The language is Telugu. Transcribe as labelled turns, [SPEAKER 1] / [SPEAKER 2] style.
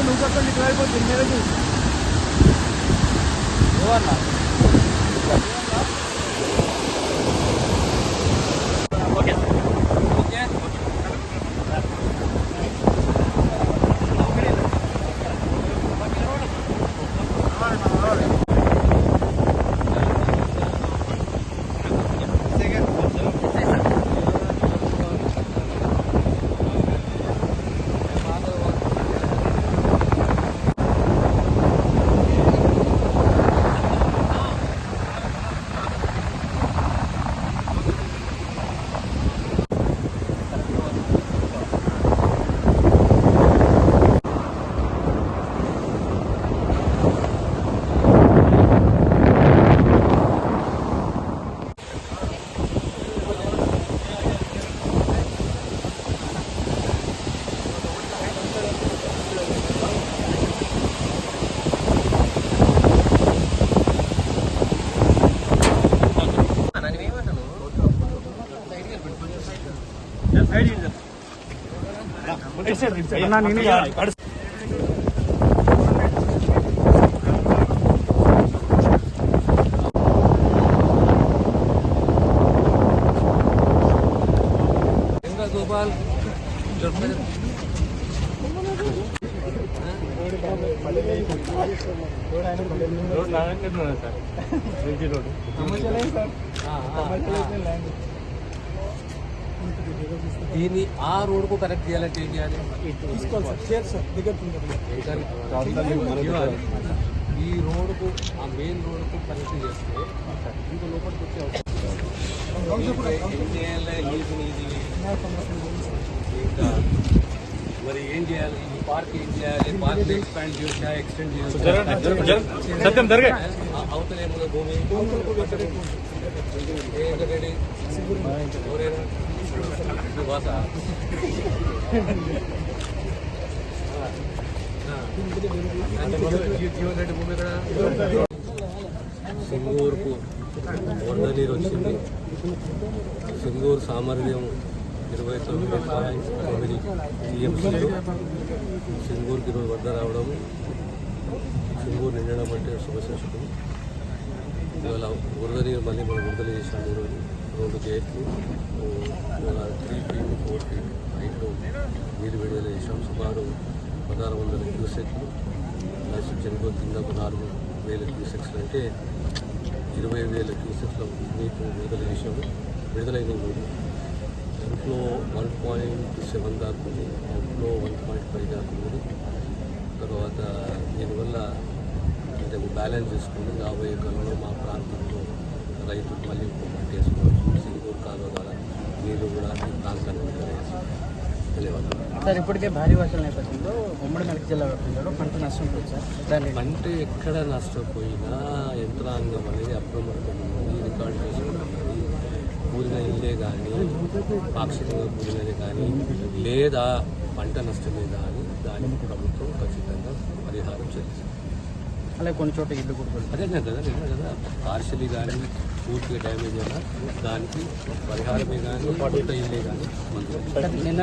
[SPEAKER 1] నువ్వు పక్కన నిలబడిపోతుంది గోపాల్ దీన్ని ఆ రోడ్ కు కరెక్ట్ చేయాలంటే ఏం చేయాలి? ఈ రోడ్కు ఆ మెయిన్ రోడ్కు కనెక్ట్ చేస్తే ఇంకా లోపలికి వచ్చే ఏం చేయాలి? ఇంకా మరి ఏం చేయాలి? ఈ పార్క్ ఏం చేయాలి? పార్క్ ఎక్స్పాండ్ చేయొచ్చా, ఎక్స్టెండ్ చేయొచ్చా? అవతల ఏముందో భూమి రెడీ భాష సింగూరుకు వరద నీరు వచ్చింది. సింగూరు సామర్థ్యం 29.9 టీఎంసీలు. సింగూరుకి ఈరోజు వరద రావడం, సింగూరు నిండడం అంటే శుభశేషకం. ఇవాళ వరద నీరు మళ్ళీ మనం విడుదల చేశాము. ఈరోజు 2 గేట్లు 3 feet 4 feet హైట్లో నీరు విడుదల చేశాం. సుమారు 1600 క్యూసెక్లు. చెరుకు కింద 4,000 క్యూసెక్స్లు అంటే 20,000 క్యూసెక్స్లో నీరు విడుదల చేశాము. విడుదలైన రోజు ఇంట్లో 1.7 దాకా ఉంది, అవుట్లో 1.5 దాకా ఉంది. తర్వాత దీనివల్ల అంటే బ్యాలెన్స్ చేసుకుని రాబోయే కాలంలో మా ప్రాంతంలో రైతులు మళ్ళీ ఇంకో పంట వేసుకోవచ్చు. సింగూరు కాలువ ద్వారా నీరు కూడా ఈ ప్రాంతానికి ధన్యవాదాలు
[SPEAKER 2] సార్. ఇప్పటికే భారీ వర్షాల నేపథ్యంలో ఉమ్మడి మెదక్ జిల్లా వ్యాప్తంగా పంట నష్టం పోయింది.
[SPEAKER 1] పంట ఎక్కడ నష్టపోయినా యంత్రాంగం అనేది అప్రమత్తం ఉన్నది, రికార్డు చేసుకుంటున్నది. కూలిన ఇల్లే కానీ, పాక్షికంగా కూలినదే కానీ, లేదా పంట నష్టమే కానీ దానికి ప్రభుత్వం ఖచ్చితంగా పరిహారం చెల్లిస్తుంది.
[SPEAKER 2] అలాగే కొన్ని చోట్ల ఇల్లు కూడా
[SPEAKER 1] అదే కదా పార్షియలీ కానీ పూర్తిగా డ్యామేజ్ అయినా దానికి పరిహారమే కానీ, కొత్త ఇల్లే కానీ
[SPEAKER 2] నిన్న